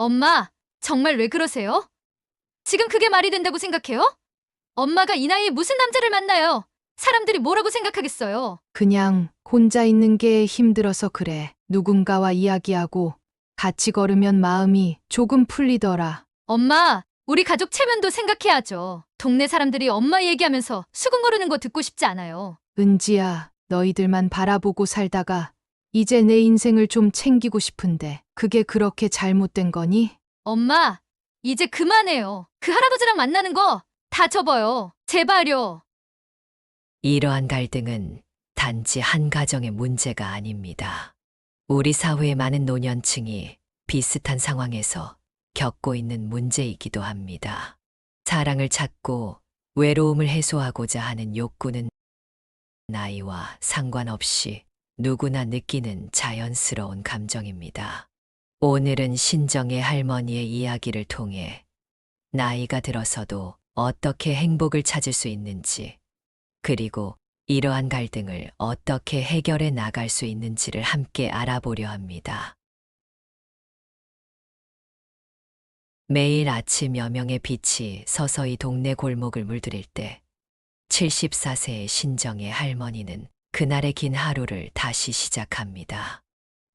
엄마, 정말 왜 그러세요? 지금 그게 말이 된다고 생각해요? 엄마가 이 나이에 무슨 남자를 만나요? 사람들이 뭐라고 생각하겠어요? 그냥 혼자 있는 게 힘들어서 그래. 누군가와 이야기하고 같이 걸으면 마음이 조금 풀리더라. 엄마, 우리 가족 체면도 생각해야죠. 동네 사람들이 엄마 얘기하면서 수근거리는 거 듣고 싶지 않아요. 은지야, 너희들만 바라보고 살다가 이제 내 인생을 좀 챙기고 싶은데 그게 그렇게 잘못된 거니? 엄마, 이제 그만해요. 그 할아버지랑 만나는 거 다 접어요. 제발요. 이러한 갈등은 단지 한 가정의 문제가 아닙니다. 우리 사회의 많은 노년층이 비슷한 상황에서 겪고 있는 문제이기도 합니다. 사랑을 찾고 외로움을 해소하고자 하는 욕구는 나이와 상관없이 누구나 느끼는 자연스러운 감정입니다. 오늘은 신정의 할머니의 이야기를 통해 나이가 들어서도 어떻게 행복을 찾을 수 있는지, 그리고 이러한 갈등을 어떻게 해결해 나갈 수 있는지를 함께 알아보려 합니다. 매일 아침 여명의 빛이 서서히 동네 골목을 물들일 때 74세의 신정의 할머니는 그날의 긴 하루를 다시 시작합니다.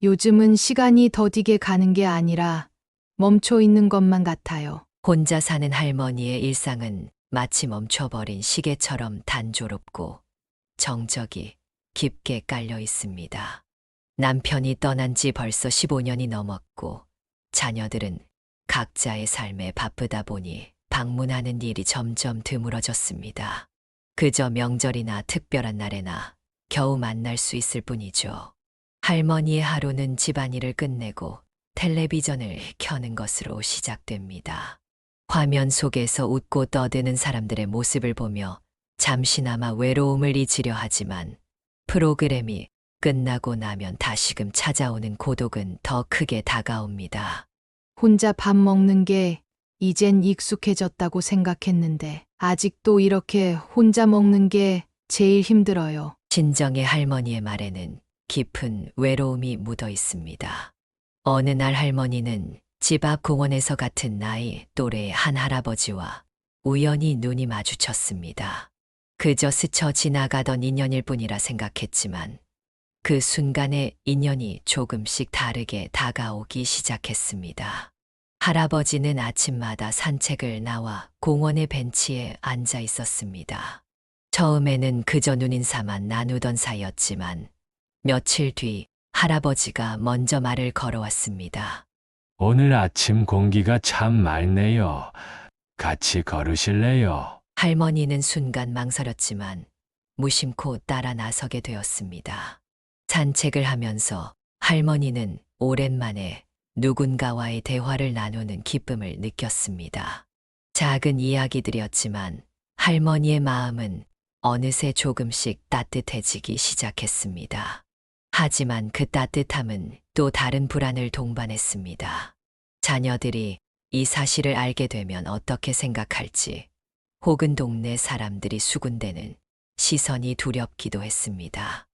요즘은 시간이 더디게 가는 게 아니라 멈춰 있는 것만 같아요. 혼자 사는 할머니의 일상은 마치 멈춰버린 시계처럼 단조롭고 정적이 깊게 깔려 있습니다. 남편이 떠난 지 벌써 15년이 넘었고 자녀들은 각자의 삶에 바쁘다 보니 방문하는 일이 점점 드물어졌습니다. 그저 명절이나 특별한 날에나 겨우 만날 수 있을 뿐이죠. 할머니의 하루는 집안일을 끝내고 텔레비전을 켜는 것으로 시작됩니다. 화면 속에서 웃고 떠드는 사람들의 모습을 보며 잠시나마 외로움을 잊으려 하지만 프로그램이 끝나고 나면 다시금 찾아오는 고독은 더 크게 다가옵니다. 혼자 밥 먹는 게 이젠 익숙해졌다고 생각했는데 아직도 이렇게 혼자 먹는 게 제일 힘들어요. 신정의 할머니의 말에는 깊은 외로움이 묻어 있습니다. 어느 날 할머니는 집 앞 공원에서 같은 나이 또래의 한 할아버지와 우연히 눈이 마주쳤습니다. 그저 스쳐 지나가던 인연일 뿐이라 생각했지만 그 순간에 인연이 조금씩 다르게 다가오기 시작했습니다. 할아버지는 아침마다 산책을 나와 공원의 벤치에 앉아 있었습니다. 처음에는 그저 눈인사만 나누던 사이였지만 며칠 뒤 할아버지가 먼저 말을 걸어왔습니다. 오늘 아침 공기가 참 맑네요. 같이 걸으실래요? 할머니는 순간 망설였지만 무심코 따라 나서게 되었습니다. 산책을 하면서 할머니는 오랜만에 누군가와의 대화를 나누는 기쁨을 느꼈습니다. 작은 이야기들이었지만 할머니의 마음은 어느새 조금씩 따뜻해지기 시작했습니다. 하지만 그 따뜻함은 또 다른 불안을 동반했습니다. 자녀들이 이 사실을 알게 되면 어떻게 생각할지, 혹은 동네 사람들이 수군대는 시선이 두렵기도 했습니다.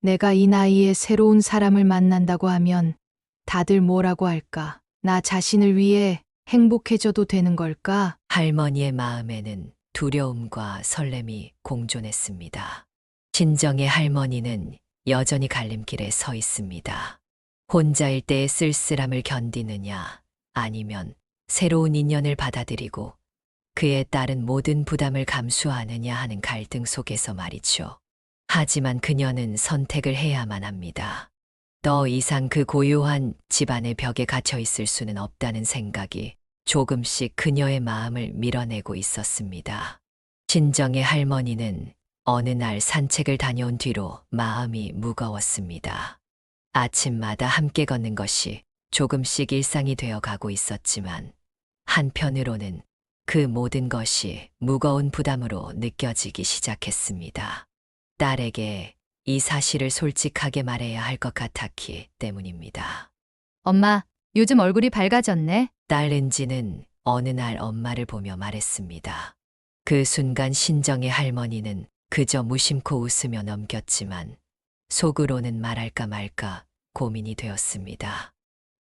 내가 이 나이에 새로운 사람을 만난다고 하면 다들 뭐라고 할까? 나 자신을 위해 행복해져도 되는 걸까? 할머니의 마음에는 두려움과 설렘이 공존했습니다. 신정의 할머니는 여전히 갈림길에 서 있습니다. 혼자일 때의 쓸쓸함을 견디느냐, 아니면 새로운 인연을 받아들이고 그에 따른 모든 부담을 감수하느냐 하는 갈등 속에서 말이죠. 하지만 그녀는 선택을 해야만 합니다. 더 이상 그 고요한 집안의 벽에 갇혀 있을 수는 없다는 생각이 조금씩 그녀의 마음을 밀어내고 있었습니다. 신정의 할머니는 어느 날 산책을 다녀온 뒤로 마음이 무거웠습니다. 아침마다 함께 걷는 것이 조금씩 일상이 되어 가고 있었지만 한편으로는 그 모든 것이 무거운 부담으로 느껴지기 시작했습니다. 딸에게 이 사실을 솔직하게 말해야 할 것 같았기 때문입니다. 엄마, 요즘 얼굴이 밝아졌네. 딸 은지는 어느 날 엄마를 보며 말했습니다. 그 순간 신정의 할머니는 그저 무심코 웃으며 넘겼지만 속으로는 말할까 말까 고민이 되었습니다.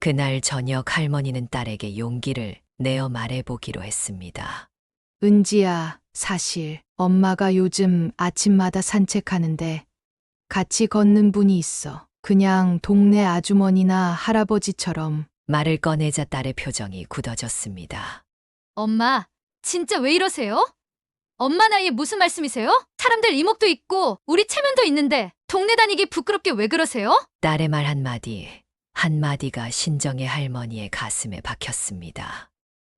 그날 저녁 할머니는 딸에게 용기를 내어 말해보기로 했습니다. 은지야, 사실 엄마가 요즘 아침마다 산책하는데 같이 걷는 분이 있어. 그냥 동네 아주머니나 할아버지처럼. 말을 꺼내자 딸의 표정이 굳어졌습니다. 엄마, 진짜 왜 이러세요? 엄마 나이에 무슨 말씀이세요? 사람들 이목도 있고 우리 체면도 있는데 동네 다니기 부끄럽게 왜 그러세요? 딸의 말 한마디가 신정의 할머니의 가슴에 박혔습니다.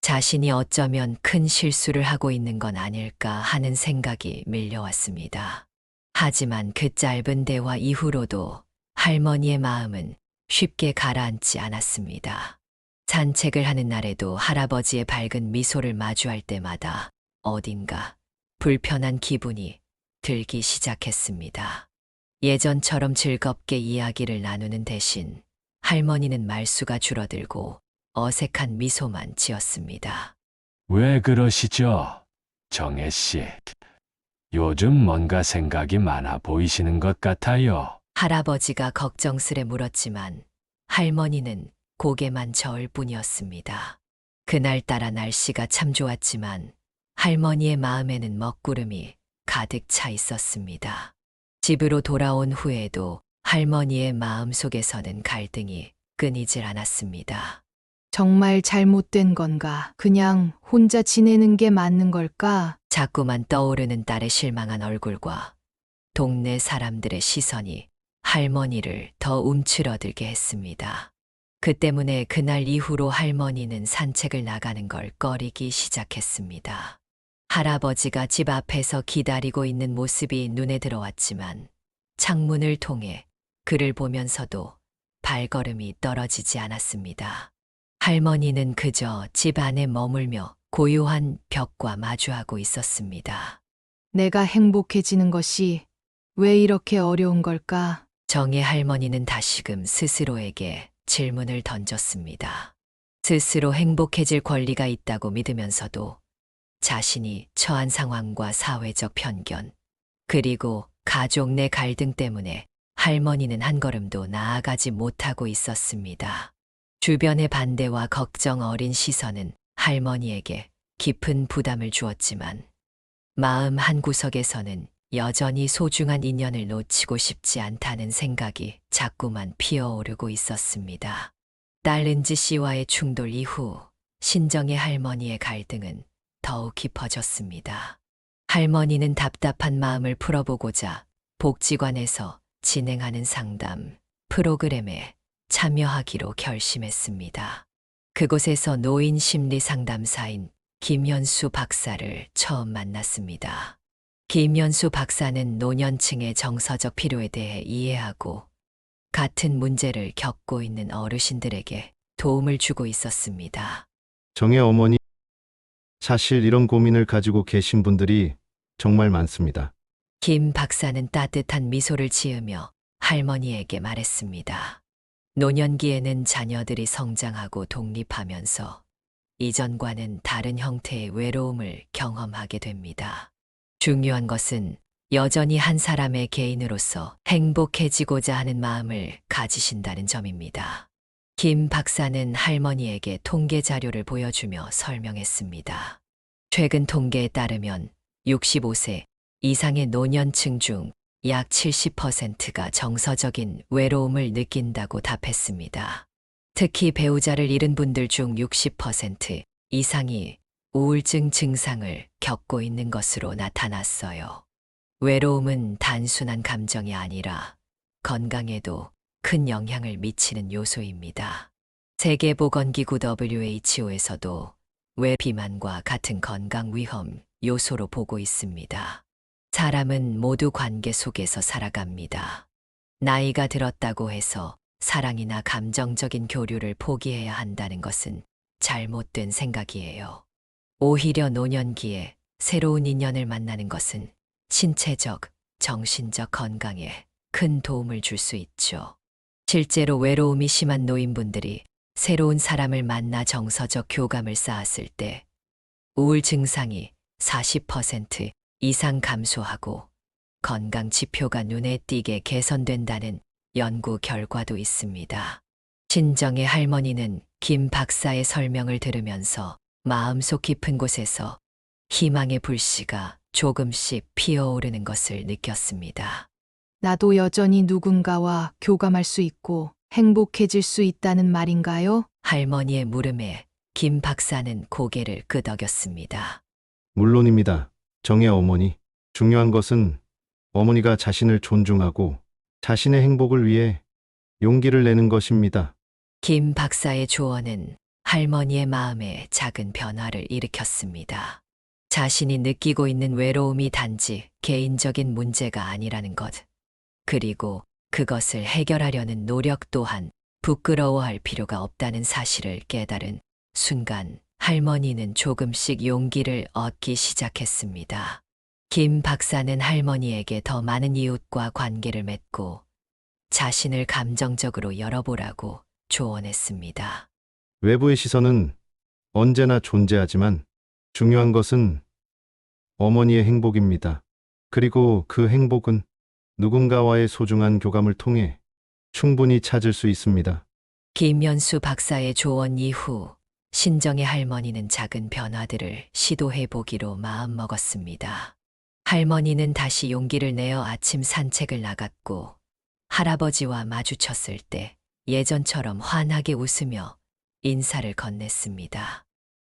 자신이 어쩌면 큰 실수를 하고 있는 건 아닐까 하는 생각이 밀려왔습니다. 하지만 그 짧은 대화 이후로도 할머니의 마음은 쉽게 가라앉지 않았습니다. 산책을 하는 날에도 할아버지의 밝은 미소를 마주할 때마다 어딘가 불편한 기분이 들기 시작했습니다. 예전처럼 즐겁게 이야기를 나누는 대신 할머니는 말수가 줄어들고 어색한 미소만 지었습니다. 왜 그러시죠? 정혜 씨. 요즘 뭔가 생각이 많아 보이시는 것 같아요. 할아버지가 걱정스레 물었지만 할머니는 고개만 저을 뿐이었습니다. 그날따라 날씨가 참 좋았지만 할머니의 마음에는 먹구름이 가득 차 있었습니다. 집으로 돌아온 후에도 할머니의 마음 속에서는 갈등이 끊이질 않았습니다. 정말 잘못된 건가? 그냥 혼자 지내는 게 맞는 걸까? 자꾸만 떠오르는 딸의 실망한 얼굴과 동네 사람들의 시선이 할머니를 더 움츠러들게 했습니다. 그 때문에 그날 이후로 할머니는 산책을 나가는 걸 꺼리기 시작했습니다. 할아버지가 집 앞에서 기다리고 있는 모습이 눈에 들어왔지만 창문을 통해 그를 보면서도 발걸음이 떨어지지 않았습니다. 할머니는 그저 집 안에 머물며 고요한 벽과 마주하고 있었습니다. 내가 행복해지는 것이 왜 이렇게 어려운 걸까? 정의 할머니는 다시금 스스로에게 질문을 던졌습니다. 스스로 행복해질 권리가 있다고 믿으면서도 자신이 처한 상황과 사회적 편견, 그리고 가족 내 갈등 때문에 할머니는 한 걸음도 나아가지 못하고 있었습니다. 주변의 반대와 걱정 어린 시선은 할머니에게 깊은 부담을 주었지만 마음 한구석에서는 여전히 소중한 인연을 놓치고 싶지 않다는 생각이 자꾸만 피어오르고 있었습니다. 딸 은지 씨와의 충돌 이후 신정의 할머니의 갈등은 더욱 깊어졌습니다. 할머니는 답답한 마음을 풀어보고자 복지관에서 진행하는 상담 프로그램에 참여하기로 결심했습니다. 그곳에서 노인 심리 상담사인 김현수 박사를 처음 만났습니다. 김현수 박사는 노년층의 정서적 필요에 대해 이해하고 같은 문제를 겪고 있는 어르신들에게 도움을 주고 있었습니다. 정혜 어머니, 사실 이런 고민을 가지고 계신 분들이 정말 많습니다. 김 박사는 따뜻한 미소를 지으며 할머니에게 말했습니다. 노년기에는 자녀들이 성장하고 독립하면서 이전과는 다른 형태의 외로움을 경험하게 됩니다. 중요한 것은 여전히 한 사람의 개인으로서 행복해지고자 하는 마음을 가지신다는 점입니다. 김 박사는 할머니에게 통계 자료를 보여주며 설명했습니다. 최근 통계에 따르면 65세 이상의 노년층 중 약 70%가 정서적인 외로움을 느낀다고 답했습니다. 특히 배우자를 잃은 분들 중 60% 이상이 우울증 증상을 겪고 있는 것으로 나타났어요. 외로움은 단순한 감정이 아니라 건강에도 큰 영향을 미치는 요소입니다. 세계보건기구 WHO에서도 외 비만과 같은 건강 위험 요소로 보고 있습니다. 사람은 모두 관계 속에서 살아갑니다. 나이가 들었다고 해서 사랑이나 감정적인 교류를 포기해야 한다는 것은 잘못된 생각이에요. 오히려 노년기에 새로운 인연을 만나는 것은 신체적, 정신적 건강에 큰 도움을 줄 수 있죠. 실제로 외로움이 심한 노인분들이 새로운 사람을 만나 정서적 교감을 쌓았을 때 우울 증상이 40% 이상 감소하고 건강 지표가 눈에 띄게 개선된다는 연구 결과도 있습니다. 친정의 할머니는 김 박사의 설명을 들으면서 마음속 깊은 곳에서 희망의 불씨가 조금씩 피어오르는 것을 느꼈습니다. 나도 여전히 누군가와 교감할 수 있고 행복해질 수 있다는 말인가요? 할머니의 물음에 김 박사는 고개를 끄덕였습니다. 물론입니다. 정의 어머니. 중요한 것은 어머니가 자신을 존중하고 자신의 행복을 위해 용기를 내는 것입니다. 김 박사의 조언은 할머니의 마음에 작은 변화를 일으켰습니다. 자신이 느끼고 있는 외로움이 단지 개인적인 문제가 아니라는 것, 그리고 그것을 해결하려는 노력 또한 부끄러워할 필요가 없다는 사실을 깨달은 순간 할머니는 조금씩 용기를 얻기 시작했습니다. 김 박사는 할머니에게 더 많은 이웃과 관계를 맺고 자신을 감정적으로 열어보라고 조언했습니다. 외부의 시선은 언제나 존재하지만 중요한 것은 어머니의 행복입니다. 그리고 그 행복은 누군가와의 소중한 교감을 통해 충분히 찾을 수 있습니다. 김연수 박사의 조언 이후 신정의 할머니는 작은 변화들을 시도해 보기로 마음먹었습니다. 할머니는 다시 용기를 내어 아침 산책을 나갔고 할아버지와 마주쳤을 때 예전처럼 환하게 웃으며 인사를 건넸습니다.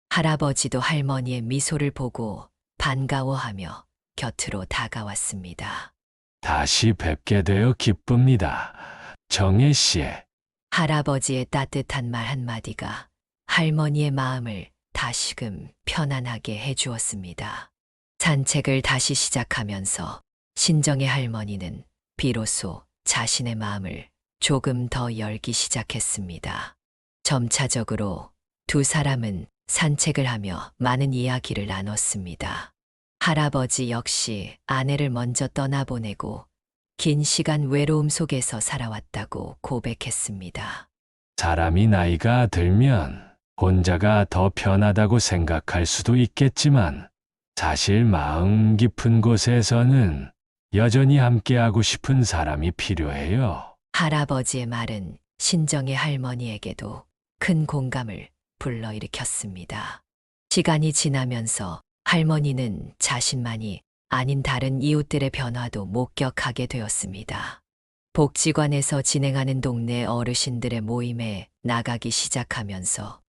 할아버지도 할머니의 미소를 보고 반가워하며 곁으로 다가왔습니다. 다시 뵙게 되어 기쁩니다. 정혜 씨. 할아버지의 따뜻한 말 한마디가 할머니의 마음을 다시금 편안하게 해주었습니다. 산책을 다시 시작하면서 신정의 할머니는 비로소 자신의 마음을 조금 더 열기 시작했습니다. 점차적으로 두 사람은 산책을 하며 많은 이야기를 나눴습니다. 할아버지 역시 아내를 먼저 떠나보내고 긴 시간 외로움 속에서 살아왔다고 고백했습니다. 사람이 나이가 들면 혼자가 더 편하다고 생각할 수도 있겠지만 사실 마음 깊은 곳에서는 여전히 함께하고 싶은 사람이 필요해요. 할아버지의 말은 신정의 할머니에게도 큰 공감을 불러일으켰습니다. 시간이 지나면서 할머니는 자신만이 아닌 다른 이웃들의 변화도 목격하게 되었습니다. 복지관에서 진행하는 동네 어르신들의 모임에 나가기 시작하면서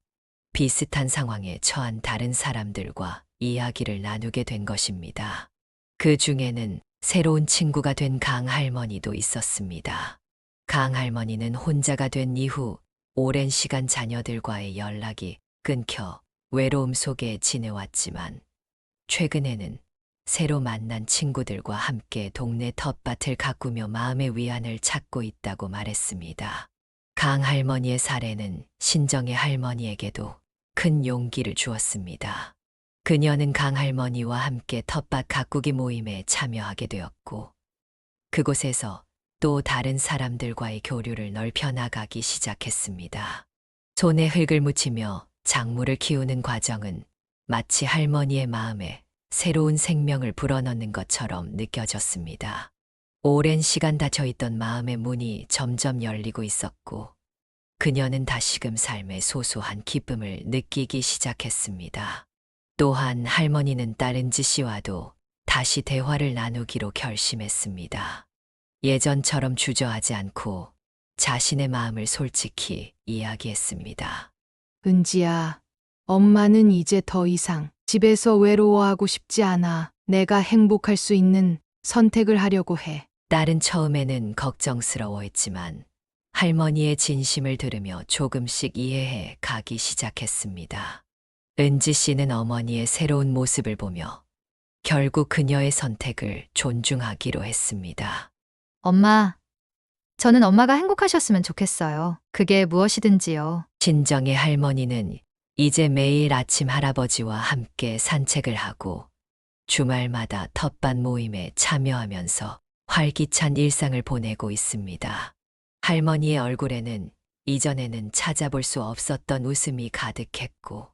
비슷한 상황에 처한 다른 사람들과 이야기를 나누게 된 것입니다. 그 중에는 새로운 친구가 된 강 할머니도 있었습니다. 강 할머니는 혼자가 된 이후 오랜 시간 자녀들과의 연락이 끊겨 외로움 속에 지내왔지만 최근에는 새로 만난 친구들과 함께 동네 텃밭을 가꾸며 마음의 위안을 찾고 있다고 말했습니다. 강 할머니의 사례는 신정의 할머니에게도 큰 용기를 주었습니다. 그녀는 강 할머니와 함께 텃밭 가꾸기 모임에 참여하게 되었고 그곳에서 또 다른 사람들과의 교류를 넓혀 나가기 시작했습니다. 손에 흙을 묻히며 작물을 키우는 과정은 마치 할머니의 마음에 새로운 생명을 불어넣는 것처럼 느껴졌습니다. 오랜 시간 닫혀있던 마음의 문이 점점 열리고 있었고 그녀는 다시금 삶의 소소한 기쁨을 느끼기 시작했습니다. 또한 할머니는 딸 은지 씨와도 다시 대화를 나누기로 결심했습니다. 예전처럼 주저하지 않고 자신의 마음을 솔직히 이야기했습니다. 은지야, 엄마는 이제 더 이상 집에서 외로워하고 싶지 않아. 내가 행복할 수 있는 선택을 하려고 해. 딸은 처음에는 걱정스러워했지만 할머니의 진심을 들으며 조금씩 이해해 가기 시작했습니다. 은지 씨는 어머니의 새로운 모습을 보며 결국 그녀의 선택을 존중하기로 했습니다. 엄마, 저는 엄마가 행복하셨으면 좋겠어요. 그게 무엇이든지요. 친정의 할머니는 이제 매일 아침 할아버지와 함께 산책을 하고 주말마다 텃밭 모임에 참여하면서 활기찬 일상을 보내고 있습니다. 할머니의 얼굴에는 이전에는 찾아볼 수 없었던 웃음이 가득했고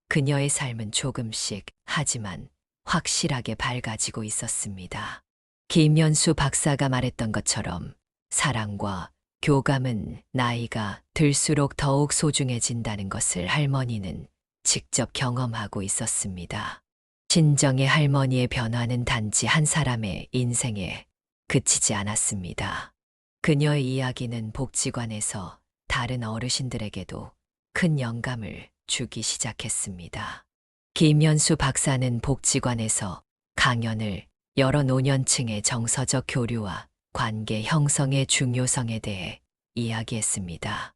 그녀의 삶은 조금씩 하지만 확실하게 밝아지고 있었습니다. 김연수 박사가 말했던 것처럼 사랑과 교감은 나이가 들수록 더욱 소중해진다는 것을 할머니는 직접 경험하고 있었습니다. 친정의 할머니의 변화는 단지 한 사람의 인생에 그치지 않았습니다. 그녀의 이야기는 복지관에서 다른 어르신들에게도 큰 영감을 주기 시작했습니다. 김연수 박사는 복지관에서 강연을 열어 노년층의 정서적 교류와 관계 형성의 중요성에 대해 이야기했습니다.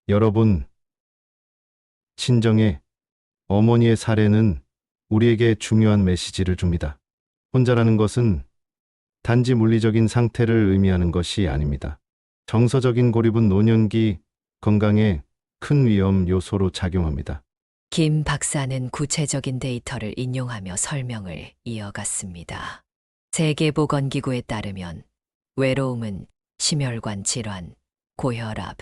여러분, 친정의 어머니의 사례는 우리에게 중요한 메시지를 줍니다. 혼자라는 것은 단지 물리적인 상태를 의미하는 것이 아닙니다. 정서적인 고립은 노년기 건강에 큰 위험 요소로 작용합니다. 김 박사는 구체적인 데이터를 인용하며 설명을 이어갔습니다. 세계보건기구에 따르면 외로움은 심혈관 질환, 고혈압,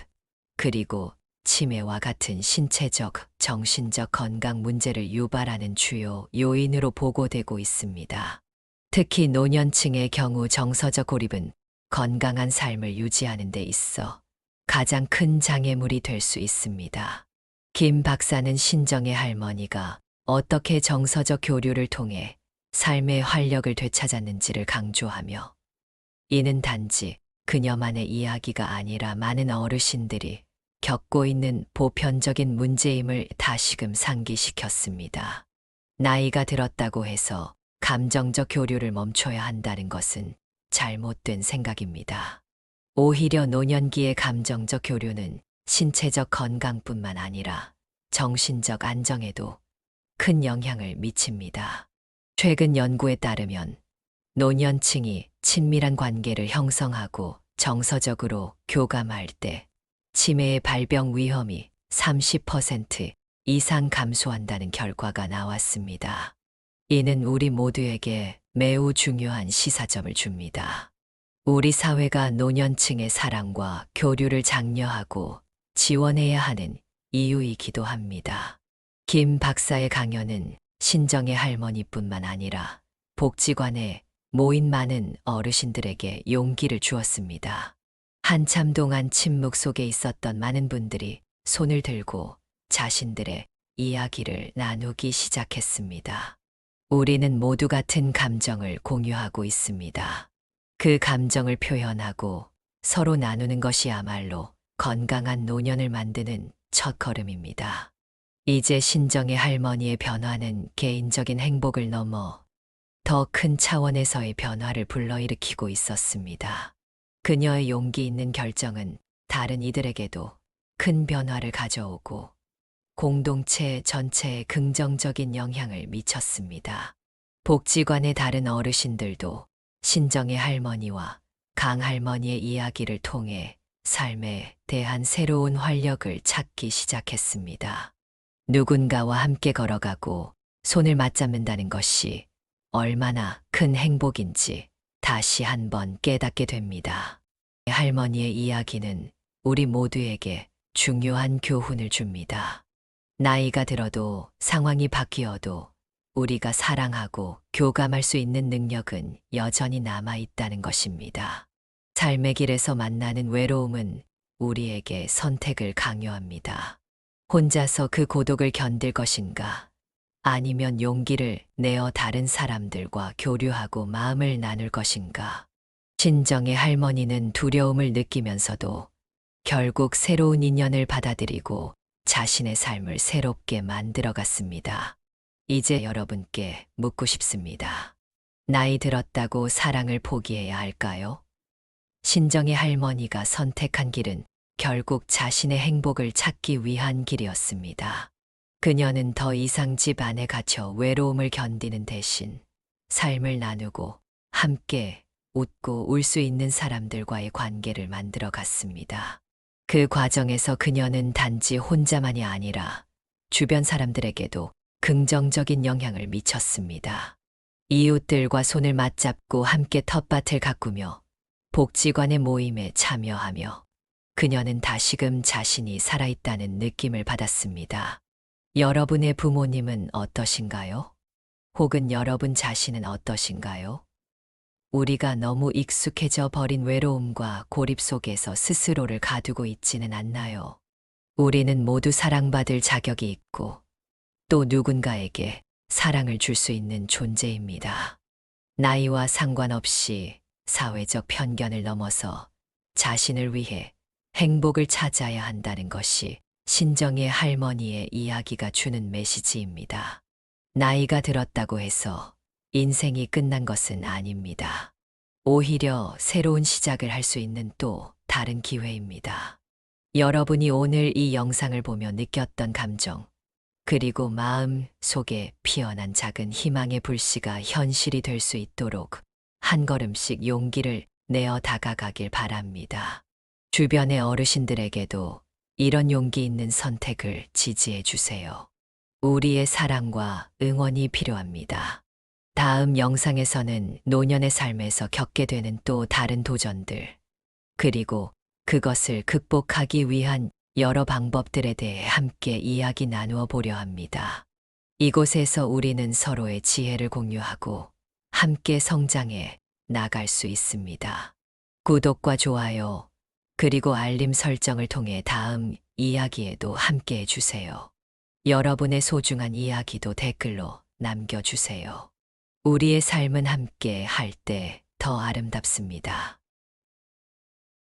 그리고 치매와 같은 신체적, 정신적 건강 문제를 유발하는 주요 요인으로 보고되고 있습니다. 특히 노년층의 경우 정서적 고립은 건강한 삶을 유지하는 데 있어 가장 큰 장애물이 될 수 있습니다. 김 박사는 신정의 할머니가 어떻게 정서적 교류를 통해 삶의 활력을 되찾았는지를 강조하며 이는 단지 그녀만의 이야기가 아니라 많은 어르신들이 겪고 있는 보편적인 문제임을 다시금 상기시켰습니다. 나이가 들었다고 해서 감정적 교류를 멈춰야 한다는 것은 잘못된 생각입니다. 오히려 노년기의 감정적 교류는 신체적 건강뿐만 아니라 정신적 안정에도 큰 영향을 미칩니다. 최근 연구에 따르면 노년층이 친밀한 관계를 형성하고 정서적으로 교감할 때 치매의 발병 위험이 30% 이상 감소한다는 결과가 나왔습니다. 이는 우리 모두에게 매우 중요한 시사점을 줍니다. 우리 사회가 노년층의 사랑과 교류를 장려하고 지원해야 하는 이유이기도 합니다. 김 박사의 강연은 신정의 할머니뿐만 아니라 복지관에 모인 많은 어르신들에게 용기를 주었습니다. 한참 동안 침묵 속에 있었던 많은 분들이 손을 들고 자신들의 이야기를 나누기 시작했습니다. 우리는 모두 같은 감정을 공유하고 있습니다. 그 감정을 표현하고 서로 나누는 것이야말로 건강한 노년을 만드는 첫걸음입니다. 이제 신정의 할머니의 변화는 개인적인 행복을 넘어 더 큰 차원에서의 변화를 불러일으키고 있었습니다. 그녀의 용기 있는 결정은 다른 이들에게도 큰 변화를 가져오고 공동체 전체에 긍정적인 영향을 미쳤습니다. 복지관의 다른 어르신들도 신정의 할머니와 강할머니의 이야기를 통해 삶에 대한 새로운 활력을 찾기 시작했습니다. 누군가와 함께 걸어가고 손을 맞잡는다는 것이 얼마나 큰 행복인지 다시 한번 깨닫게 됩니다. 할머니의 이야기는 우리 모두에게 중요한 교훈을 줍니다. 나이가 들어도 상황이 바뀌어도 우리가 사랑하고 교감할 수 있는 능력은 여전히 남아있다는 것입니다. 삶의 길에서 만나는 외로움은 우리에게 선택을 강요합니다. 혼자서 그 고독을 견딜 것인가? 아니면 용기를 내어 다른 사람들과 교류하고 마음을 나눌 것인가? 신정의 할머니는 두려움을 느끼면서도 결국 새로운 인연을 받아들이고 자신의 삶을 새롭게 만들어갔습니다. 이제 여러분께 묻고 싶습니다. 나이 들었다고 사랑을 포기해야 할까요? 신정의 할머니가 선택한 길은 결국 자신의 행복을 찾기 위한 길이었습니다. 그녀는 더 이상 집 안에 갇혀 외로움을 견디는 대신 삶을 나누고 함께 웃고 울 수 있는 사람들과의 관계를 만들어 갔습니다. 그 과정에서 그녀는 단지 혼자만이 아니라 주변 사람들에게도 긍정적인 영향을 미쳤습니다. 이웃들과 손을 맞잡고 함께 텃밭을 가꾸며 복지관의 모임에 참여하며 그녀는 다시금 자신이 살아있다는 느낌을 받았습니다. 여러분의 부모님은 어떠신가요? 혹은 여러분 자신은 어떠신가요? 우리가 너무 익숙해져 버린 외로움과 고립 속에서 스스로를 가두고 있지는 않나요? 우리는 모두 사랑받을 자격이 있고 또 누군가에게 사랑을 줄 수 있는 존재입니다. 나이와 상관없이 사회적 편견을 넘어서 자신을 위해 행복을 찾아야 한다는 것이 신정의 할머니의 이야기가 주는 메시지입니다. 나이가 들었다고 해서 인생이 끝난 것은 아닙니다. 오히려 새로운 시작을 할 수 있는 또 다른 기회입니다. 여러분이 오늘 이 영상을 보며 느꼈던 감정, 그리고 마음 속에 피어난 작은 희망의 불씨가 현실이 될 수 있도록 한 걸음씩 용기를 내어 다가가길 바랍니다. 주변의 어르신들에게도 이런 용기 있는 선택을 지지해 주세요. 우리의 사랑과 응원이 필요합니다. 다음 영상에서는 노년의 삶에서 겪게 되는 또 다른 도전들, 그리고 그것을 극복하기 위한 여러 방법들에 대해 함께 이야기 나누어 보려 합니다. 이곳에서 우리는 서로의 지혜를 공유하고 함께 성장해 나갈 수 있습니다. 구독과 좋아요, 그리고 알림 설정을 통해 다음 이야기에도 함께 해주세요. 여러분의 소중한 이야기도 댓글로 남겨주세요. 우리의 삶은 함께 할 때 더 아름답습니다.